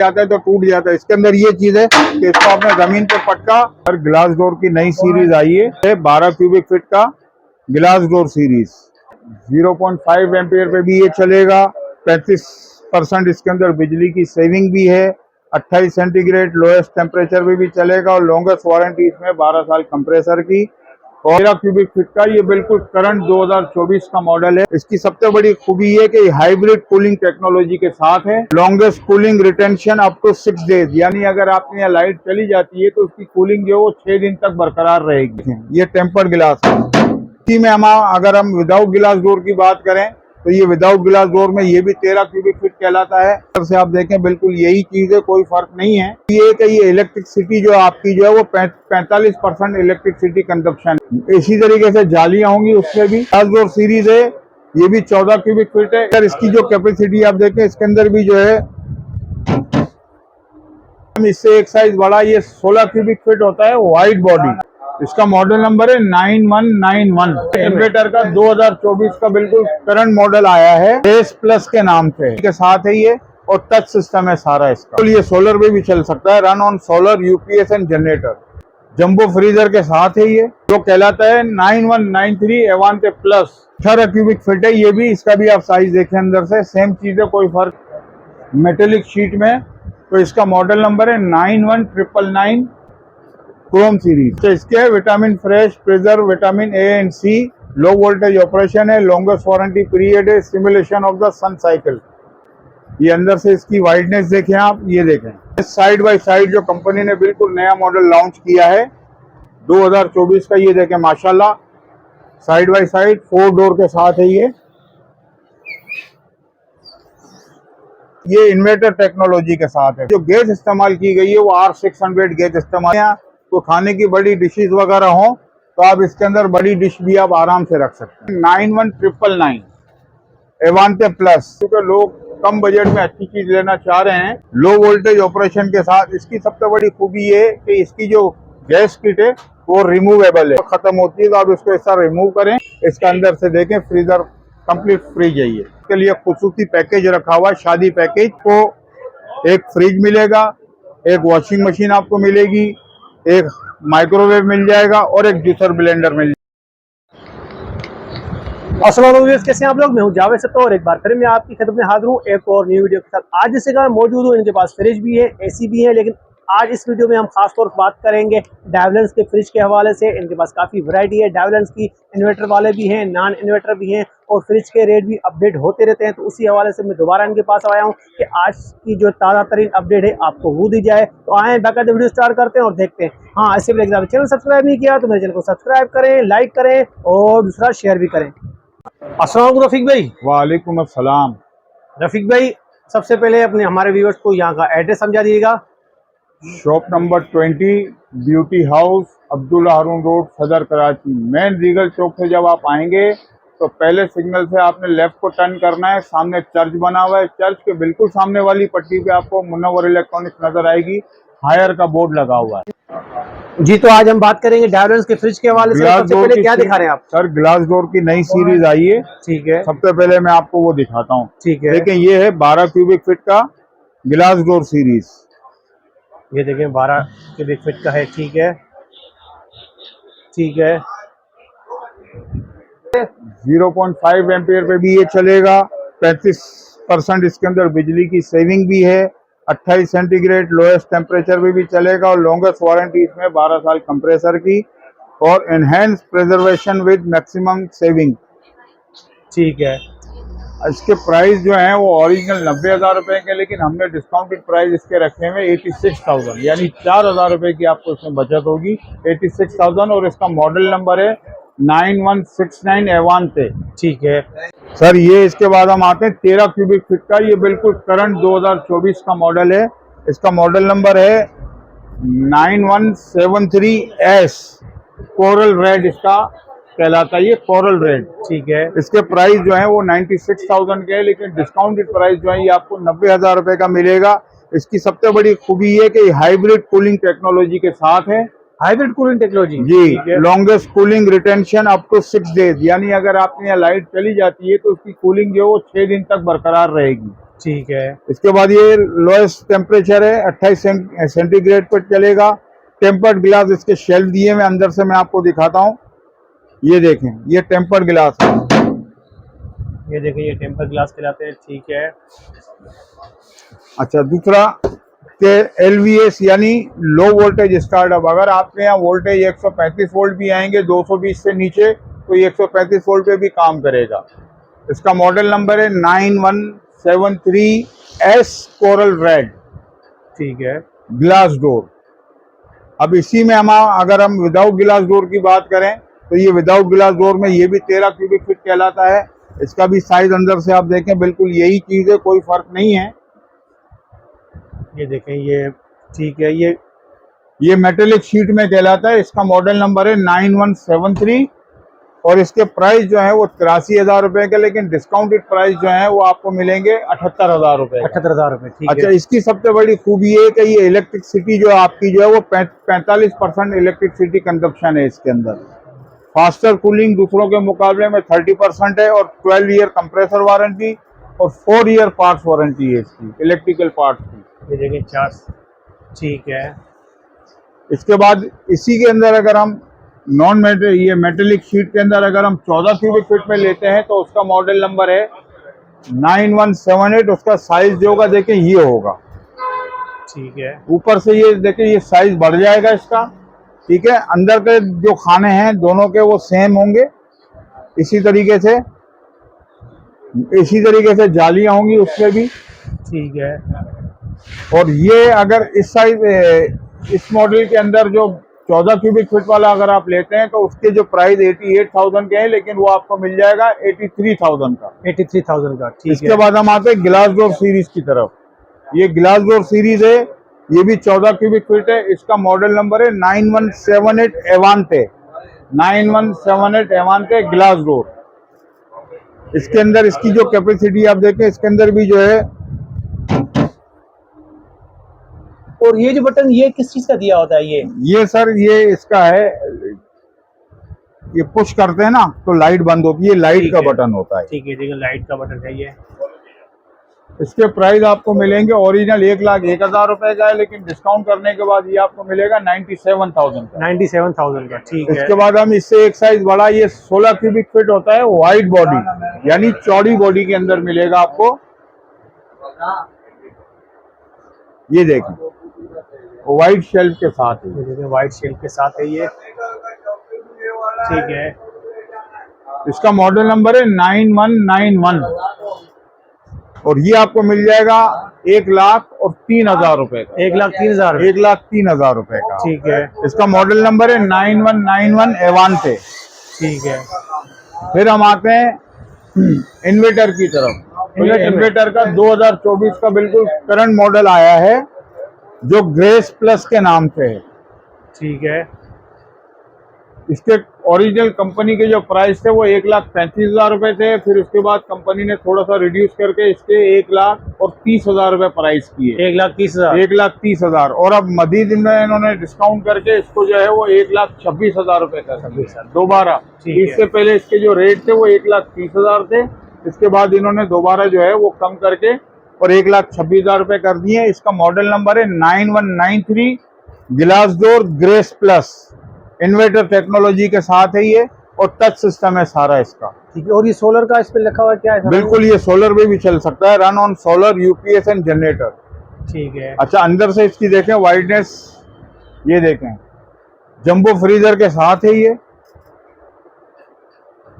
जाता है तो टूट जाता है। इसके अंदर ये चीज है कि इसको आपने जमीन पे पटका। और ग्लास डोर की नई सीरीज आई है 12 क्यूबिक फीट का ग्लास डोर सीरीज। 0.5 एम्पियर पे भी ये चलेगा। 35% इसके अंदर बिजली की सेविंग भी है। 28 सेंटीग्रेड लोएस्ट टेम्परेचर पे भी चलेगा और लॉन्गेस्ट वारंटी इसमें 12 साल कंप्रेसर की। और 13 क्यूबिक फीट का ये बिल्कुल करंट 2024 का मॉडल है। इसकी सबसे बड़ी खूबी ये कि हाइब्रिड कूलिंग टेक्नोलॉजी के साथ है। Longest cooling retention up to 6 days, यानी अगर आपके यहाँ लाइट चली जाती है तो उसकी कूलिंग जो है वो 6 दिन तक बरकरार रहेगी। ये टेम्पर्ड गिलास है। इसी में अगर हम विदाउट गिलास डोर की बात करें तो ये विदाउट गिलास डोर में ये भी 13 क्यूबिक फीट कहलाता है। से आप देखें बिल्कुल यही चीज है, कोई फर्क नहीं है। ये इलेक्ट्रिसिटी जो आपकी जो है वो 45% इलेक्ट्रिसिटी कंजप्शन। इसी तरीके से जालियां होंगी उसमें भी ग्लास डोर सीरीज है। ये भी 14 क्यूबिक फीट है। अगर इसकी जो कैपेसिटी आप देखें इसके अंदर भी जो है इससे एक साइज बड़ा, ये 16 क्यूबिक फीट होता है वाइड बॉडी। इसका मॉडल नंबर है 9191। इन्वर्टर का 2024 का बिल्कुल करंट मॉडल आया है बेस प्लस के नाम से के साथ है ये। और टच सिस्टम है सारा इसका। तो ये सोलर पे भी चल सकता है, run on solar UPS and generator. Jumbo freezer के साथ है ये, जो कहलाता है 9193 एवांटे प्लस। 18 क्यूबिक फीट है ये भी। इसका भी आप साइज देखें अंदर से सेम चीज है, कोई फर्क। मेटेलिक शीट में। तो इसका मॉडल नंबर है 91999 क्रोम सीरीज। तो इसके vitamin fresh preserve vitamin A and C. Low voltage operation है। लॉन्गेस्ट वारंटी पीरियड है। Simulation of the sun cycle. ये अंदर से इसकी वाइडनेस देखें आप, ये देखें साइड बाय साइड जो कंपनी ने बिल्कुल नया मॉडल लॉन्च किया है 2024 का। ये देखें माशाल्लाह साइड बाय साइड 4 डोर के साथ है ये इन्वर्टर टेक्नोलॉजी के साथ है। जो गैस इस्तेमाल की गई है वो R600 गैस इस्तेमाल है। तो खाने की बड़ी डिशेज वगैरह हो तो आप इसके अंदर बड़ी डिश भी आप आराम से रख सकते हैं। 91999 एवांटे प्लस, क्योंकि लोग कम बजट में अच्छी चीज लेना चाह रहे हैं लो वोल्टेज ऑपरेशन के साथ। इसकी सबसे बड़ी खूबी ये है कि इसकी जो गैस किट है वो रिमूवेबल है। खत्म होती है तो आप इसको ऐसा रिमूव करें। इसके अंदर से देखें फ्रीजर कंप्लीट फ्रीज है ये। इसके लिए खुसूसी पैकेज रखा हुआ है, शादी पैकेज। को एक फ्रिज मिलेगा, एक वॉशिंग मशीन आपको मिलेगी, एक माइक्रोवेव मिल जाएगा और एक जूसर ब्लेंडर मिल जाएगा। अस्सलाम वालेकुम, कैसे हैं आप लोग। मैं हूं जावेद सत्ता और एक बार फिर मैं आपकी खिदमत में हाजिर हूं एक और न्यू वीडियो के साथ। आज जिस जगह मौजूद हूं इनके पास फ्रिज भी है, एसी भी है, लेकिन आज इस वीडियो में हम खास तौर पर बात करेंगे डेवलेंस के फ्रिज के हवाले से। इनके पास काफ़ी वैरायटी है डेवलेंस की। इन्वर्टर वाले भी हैं, नॉन इन्वर्टर भी हैं और फ्रिज के रेट भी अपडेट होते रहते हैं। तो उसी हवाले से मैं दोबारा इनके पास आया हूँ कि आज की जो ताज़ा तरीन अपडेट है आपको वो दी जाए। तो आए बाकायदा वीडियो स्टार्ट करते हैं और देखते हैं। हाँ, ऐसे भी अगर चैनल सब्सक्राइब नहीं किया तो मेरे चैनल को सब्सक्राइब करें, लाइक करें और दूसरा शेयर भी करें। अस्सलाम वालेकुम रफीक भाई। वालेकुम अस्सलाम। रफीक भाई, सबसे पहले अपने हमारे व्यूअर्स को यहाँ का एड्रेस समझा दीजिएगा। Shop number 20 beauty house Abdullah Haroon road Saddar Karachi. Main Regal चौक से जब आप आएंगे तो पहले सिग्नल से आपने लेफ्ट को टर्न करना है। सामने चर्च बना हुआ है, चर्च के बिल्कुल सामने वाली पट्टी पे आपको मुन्नवर इलेक्ट्रॉनिक्स नजर आएगी। हायर का बोर्ड लगा हुआ है जी। तो आज हम बात करेंगे डेवलेंस के फ्रिज के हवाले से। सबसे पहले क्या दिखा रहे हैं आप? सर ग्लास डोर की नई सीरीज आई है। ठीक है, सबसे पहले मैं आपको वो दिखाता हूँ। ठीक है। देखिए ये है 12 क्यूबिक फीट का ग्लास डोर सीरीज। ये देखें 12 क्यूबिक फीट का है। ठीक है, ठीक है। 0.5 एम्पियर पे भी ये चलेगा। 35% इसके अंदर बिजली की सेविंग भी है। 28 सेंटीग्रेड लोएस्ट टेम्परेचर पे भी चलेगा और लॉन्गेस्ट वारंटी इसमें 12 साल कंप्रेसर की और enhance preservation with maximum saving. ठीक है। इसके प्राइस जो है वो ओरिजिनल 90,000 रुपए के, लेकिन हमने डिस्काउंटेड प्राइस इसके रखे हुए 86,000, यानी 4,000 रुपए की आपको इसमें बचत होगी। 86,000 और इसका मॉडल नंबर है 9169 एवांटे। ठीक है सर। ये इसके बाद हम आते हैं 13 क्यूबिक फीट का। ये बिल्कुल करंट 2024 का मॉडल है। इसका मॉडल नंबर है 9173S। कोरल रेड इसका कहलाता है, ये कोरल रेड। ठीक है। इसके प्राइस जो है वो 96,000 के है, लेकिन डिस्काउंटेड प्राइस जो है ये आपको 90,000 रुपए का मिलेगा। इसकी सबसे बड़ी खूबी ये कि हाइब्रिड कूलिंग टेक्नोलॉजी के साथ है। Hybrid cooling technology. जी, longest cooling retention up to 6 days, यानी अगर आपके यहाँ लाइट चली जाती है तो उसकी कूलिंग जो है वो 6 दिन तक बरकरार रहेगी। ठीक है। इसके बाद ये लोएस्ट टेम्परेचर है 28 सेंटीग्रेड पर चलेगा। टेम्पर्ड ग्लास इसके शेल्फ दिए मैं अंदर से मैं आपको दिखाता हूँ। ये देखें, ये टेम्पर्ड ग्लास है। ये देखिए, ये टेम्पर ग्लास कहलाते हैं। ठीक है। अच्छा, दूसरा के LVS यानी लो वोल्टेज स्टार्टअप। अगर आपके यहाँ वोल्टेज 135 वोल्ट भी आएंगे 220 से नीचे, तो ये 135 वोल्ट पे भी काम करेगा। इसका मॉडल नंबर है 9173S कोरल रेड। ठीक है। Glass door. अब इसी में हम अगर हम विदाउट ग्लास डोर की बात करें तो ये विदाउट ग्लास डोर में ये भी 13 क्यूबिक फीट कहलाता है। इसका भी साइज अंदर से आप देखें बिल्कुल यही चीज है, कोई फर्क नहीं है। ये देखें, ये ठीक है। ये मेटेलिक शीट में कहलाता है। इसका मॉडल नंबर है 9173 और इसके प्राइस जो है वो 83,000 रुपए के, लेकिन डिस्काउंटेड प्राइस जो है वो आपको मिलेंगे 78,000 रुपए। 78,000 रुपए। ठीक अच्छा, है। इसकी सबसे बड़ी खूबी है कि ये इलेक्ट्रिसिटी जो आपकी जो है वो 45% इलेक्ट्रिसिटी कंजप्शन है इसके अंदर। फास्टर कूलिंग दूसरों के मुकाबले में 30% है और 12 ईयर कंप्रेसर वारंटी और 4 ईयर पार्ट्स वारंटी है इसकी, इलेक्ट्रिकल पार्ट्स की। ये देखिए 4। ठीक है। इसके बाद इसी के अंदर अगर हम ये मेटेलिक शीट के अंदर अगर हम 14 क्यूबिक फीट में लेते हैं तो उसका मॉडल नंबर है 9178। उसका साइज जो होगा देखिए ये होगा। ठीक है। ऊपर से ये देखिए ये साइज बढ़ जाएगा इसका। ठीक है। अंदर के जो खाने हैं दोनों के वो सेम होंगे। इसी तरीके से जालियां होंगी उसमें भी। ठीक है। और ये अगर इस मॉडल के अंदर जो 14 क्यूबिक फीट वाला अगर आप लेते हैं तो उसके जो प्राइस 88,000 के हैं, लेकिन वो आपको मिल जाएगा 83,000 का। 83,000 का। ठीक है। इसके बाद हम आते हैं ग्लास डोर सीरीज की तरफ। ये ग्लास डोर सीरीज है, ये भी 14 क्यूबिक फीट है। इसका मॉडल नंबर है 9178 एवांते। 9178 एवांते ग्लास डोर। इसके अंदर इसकी जो कैपेसिटी आप देखें, इसके अंदर भी जो है। और ये जो बटन ये किस चीज का दिया होता है? ये सर ये इसका है, ये पुश करते हैं ना तो लाइट बंद होती है, लाइट का बटन होता है। ठीक है। ठीक है, लाइट का बटन है ये। इसके प्राइस आपको मिलेंगे ओरिजिनल 1,01,000 रुपए का है, लेकिन डिस्काउंट करने के बाद ये आपको मिलेगा 97,000 का। 97,000 का। ठीक है। इसके बाद हम इससे एक साइज बड़ा, ये 16 क्यूबिक फीट होता है, वाइड बॉडी यानी चौड़ी बॉडी के अंदर मिलेगा आपको। ये देखें, वाइट शेल्फ के साथ है। वाइट शेल्फ के साथ है ये। ठीक है। इसका मॉडल नंबर है 9191 और ये आपको मिल जाएगा 1,03,000 रुपए का। 1,03,000। 1,03,000 रुपए का। ठीक है। इसका मॉडल नंबर है 9191 एवांते। ठीक है। फिर हम आते हैं इन्वर्टर की तरफ। इन्वर्टर का 2024 का बिल्कुल करंट मॉडल आया है जो ग्रेस प्लस के नाम से है। ठीक है। इसके ओरिजिनल कंपनी के जो प्राइस थे वो 1,35,000 रुपए थे। फिर उसके बाद कंपनी ने थोड़ा सा रिड्यूस करके इसके 1,30,000 रुपए प्राइस किए। 1,30,000। 1,30,000 और अब मजीद इन्होंने डिस्काउंट करके इसको जो है वो 1,26,000 रुपए कर दिया दोबारा। इससे पहले इसके जो रेट थे वो 1,30,000 थे। इसके बाद इन्होंने दोबारा जो है वो कम करके और 1,26,000 रुपए कर दिए। इसका मॉडल नंबर है 9193 glass door grace plus. Inverter technology के साथ है ये और टच सिस्टम है सारा इसका। ठीक है। और ये सोलर का इस पे लिखा हुआ क्या है? बिल्कुल, ये सोलर पे भी चल सकता है, run on solar UPS and generator. ठीक है। अच्छा, अंदर से इसकी देखें वाइडनेस, ये देखें जंबो फ्रीजर के साथ है ये।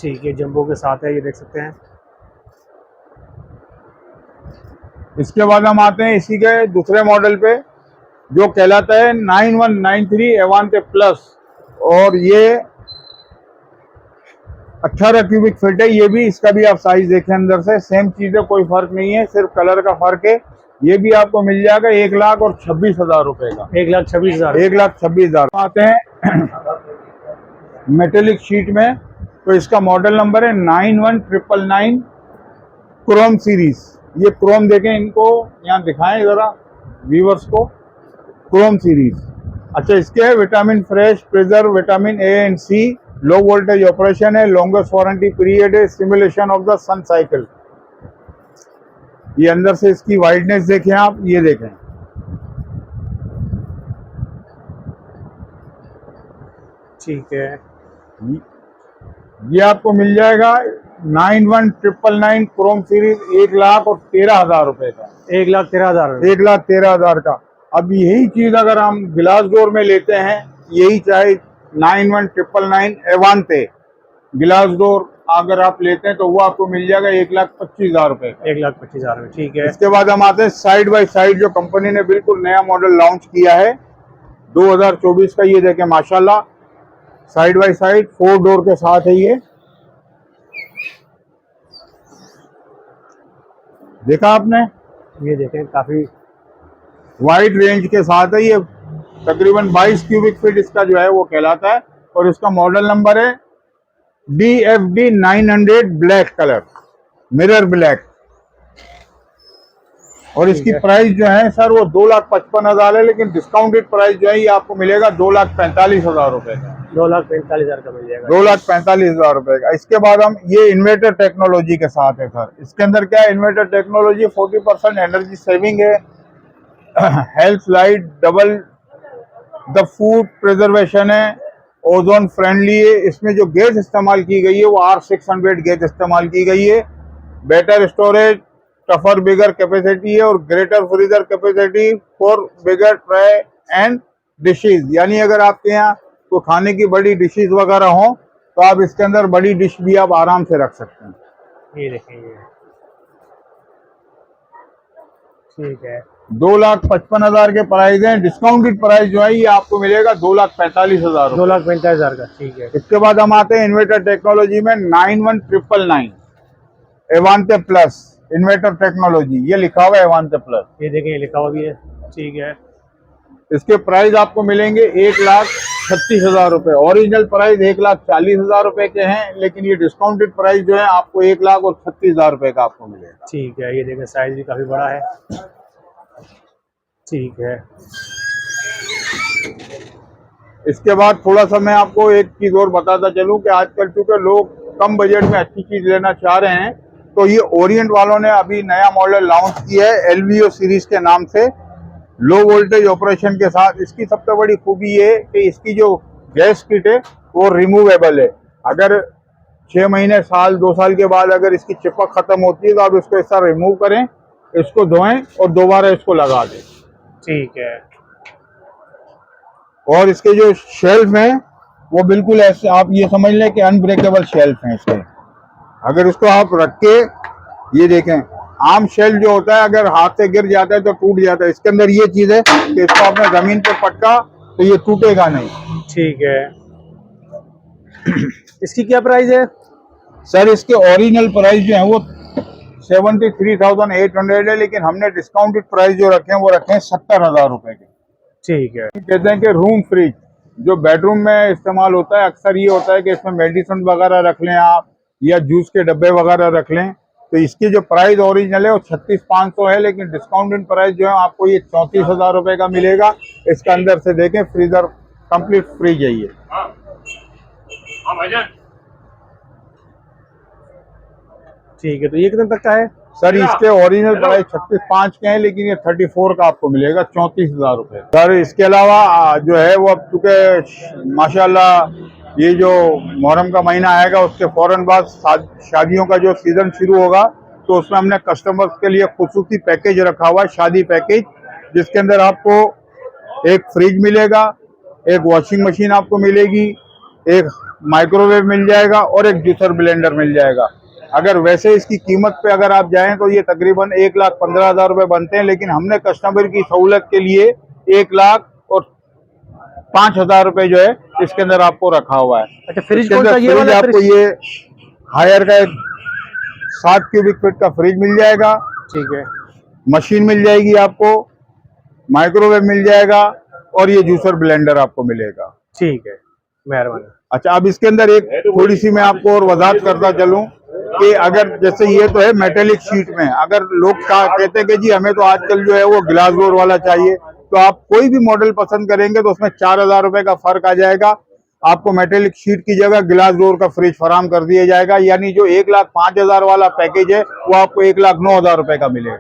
ठीक है, जंबो के साथ है, ये देख सकते हैं। इसके बाद हम आते हैं इसी के दूसरे मॉडल पे जो कहलाता है 9193 एवांते प्लस और ये 18 क्यूबिक फीट है। ये भी, इसका भी आप साइज देखें अंदर से सेम चीज है, कोई फर्क नहीं है, सिर्फ कलर का फर्क है। ये भी आपको मिल जाएगा 1,26,000 रुपए का। 1,26,000। 1,26,000। आते हैं मेटेलिक शीट में, तो इसका मॉडल नंबर है 9199 क्रोम सीरीज। ये क्रोम देखें, इनको यहाँ दिखाएं जरा व्यूवर्स को। क्रोम सीरीज अच्छा, इसके है vitamin fresh, preserve, vitamin A and C, low voltage operation है, लॉन्गेस्ट वारंटी पीरियड है, simulation of the sun cycle. ये अंदर से इसकी वाइडनेस देखें आप, ये देखें, ठीक है। ये आपको मिल जाएगा 91,999 क्रोम सीरीज, 1,13,000 रुपए का। 1,13,000। 1,13,000 का। अब यही चीज अगर हम ग्लास डोर में लेते हैं, यही चाहे 91,999 एवांते ग्लास डोर अगर आप लेते हैं तो वो आपको मिल जाएगा 1,25,000 रुपए का। 1,25,000 में, ठीक है। इसके बाद हम आते हैं साइड बाय साइड, जो कंपनी ने बिल्कुल नया मॉडल लॉन्च किया है 2024 का। ये देखें माशाल्लाह, साइड बाय साइड 4 डोर के साथ है। ये देखा आपने, ये देखें काफी वाइड रेंज के साथ है। ये तकरीबन 22 क्यूबिक फीट इसका जो है वो कहलाता है, और इसका मॉडल नंबर है DFD 900 black colour, mirror black. और इसकी प्राइस जो है सर वो 2,55,000 है, लेकिन डिस्काउंटेड प्राइस जो है ये आपको मिलेगा 2,45,000 रुपए का। 2,45,000 का मिल जाएगा। 2,45,000 रुपए का। इसके बाद हम ये इन्वर्टर टेक्नोलॉजी के साथ है सर। इसके अंदर क्या है, इन्वर्टर टेक्नोलॉजी 40% एनर्जी सेविंग है, health light, double the food preservation है, ओजोन फ्रेंडली है। इसमें जो गैस इस्तेमाल की गई है वो R600 गैस इस्तेमाल की गई है। बेटर स्टोरेज, टफर बिगर कैपेसिटी है, और greater freezer capacity for bigger tray and dishes. यानी अगर आपके यहाँ तो खाने की बड़ी डिशेज वगैरह हो तो आप इसके अंदर बड़ी डिश भी आप आराम से रख सकते हैं। ये देखेंगे, ठीक है। 2,55,000 के प्राइस हैं। डिस्काउंटेड प्राइस जो है ये आपको मिलेगा 2,45,000 रुपए। 2,45,000 का, ठीक है। इसके बाद हम आते हैं इन्वर्टर टेक्नोलॉजी में 91,999 एवांते प्लस इन्वर्टर टेक्नोलॉजी। ये लिखा हुआ है एवांते प्लस, ये देखें, ये लिखा हुआ भी है, ठीक है। इसके प्राइस आपको मिलेंगे 1,36,000 रुपए। ओरिजिनल प्राइस 1,40,000 रुपए के हैं, लेकिन ये डिस्काउंटेड प्राइस जो है आपको 1,36,000 रुपए का आपको मिलेगा। ठीक है, ये देखें साइज भी काफी बड़ा है, ठीक है। इसके बाद थोड़ा सा मैं आपको एक चीज और बताता चलूं कि आजकल चूंकि लोग कम बजट में अच्छी चीज लेना चाह रहे हैं, तो ये ओरिएंट वालों ने अभी नया मॉडल लॉन्च किया है LVO सीरीज के नाम से, लो वोल्टेज ऑपरेशन के साथ। इसकी सबसे बड़ी खूबी ये है कि इसकी जो गैस किट है वो रिमूवेबल है। अगर 6 महीने, साल, 2 साल के बाद अगर इसकी चिपक खत्म होती है तो आप इसको ऐसा रिमूव करें, इसको धोएं और दोबारा इसको लगा दें, ठीक है। और इसके जो शेल्फ हैं वो बिल्कुल ऐसे आप ये समझ लें कि अनब्रेकेबल शेल्फ हैं इसके। अगर इसको आप रख के, ये देखें, आम शेल्फ जो होता है अगर हाथ से गिर जाता है तो टूट जाता है, इसके अंदर ये चीज है कि इसको आपने जमीन पर पटका तो ये टूटेगा नहीं। ठीक है। इसकी क्या प्राइस है सर? इसके ओरिजिनल प्राइस जो है वो 73,800 है, लेकिन हमने डिस्काउंटेड प्राइस जो रखे हैं वो रखे हैं 70,000 रुपए के। ठीक है। कहते हैं कि रूम फ्रिज जो बेडरूम में इस्तेमाल होता है, अक्सर ये होता है कि इसमें मेडिसिन वगैरह रख लें आप, या जूस के डब्बे वगैरह रख लें, तो इसकी जो प्राइस ओरिजिनल है वो 36,500 है, लेकिन डिस्काउंटेड प्राइस जो है आपको ये 34,000 रुपए का मिलेगा। इसके अंदर से देखें फ्रीजर कंप्लीट फ्रिज है ये। ठीक है, तो ये कितने तक का है सर? इसके ओरिजिनल प्राइस 36,500 के हैं, लेकिन ये 34 का आपको मिलेगा 34,000 रुपए। सर इसके अलावा जो है वो अब चूंकि माशाल्लाह ये जो मुहर्रम का महीना आएगा उसके फौरन बाद शादियों का जो सीजन शुरू होगा, तो उसमें हमने कस्टमर्स के लिए खुसूसी पैकेज रखा हुआ है, शादी पैकेज, जिसके अंदर आपको एक फ्रिज मिलेगा, एक वॉशिंग मशीन आपको मिलेगी, एक माइक्रोवेव मिल जाएगा और एक जूसर ब्लेंडर मिल जाएगा। अगर वैसे इसकी कीमत पे अगर आप जाएं तो ये तकरीबन 1,15,000 रुपए बनते हैं, लेकिन हमने कस्टमर की सहूलत के लिए 1,05,000 रुपए जो है इसके अंदर आपको रखा हुआ है। अच्छा, फ्रिज इसके कौन अंदर सा? ये फ्रिज वाला आपको फ्रिज? ये हायर का एक 7 क्यूबिक फीट का फ्रिज मिल जाएगा, ठीक है। मशीन मिल जाएगी आपको, माइक्रोवेव मिल जाएगा और ये जूसर ब्लेंडर आपको मिलेगा। ठीक है, मेहरबानी। अच्छा, अब इसके अंदर एक थोड़ी सी मैं आपको और वजाहत करता चलूं कि अगर जैसे ये तो है मेटेलिक शीट में, अगर लोग कहते हैं कि जी हमें तो आजकल जो है वो ग्लास डोर वाला चाहिए, तो आप कोई भी मॉडल पसंद करेंगे तो उसमें 4,000 रुपए का फर्क आ जाएगा। आपको मेटेलिक शीट की जगह ग्लास डोर का फ्रिज फराहम कर दिया जाएगा, यानी जो 1,05,000 वाला पैकेज है वो आपको 1,09,000 रुपए का मिलेगा।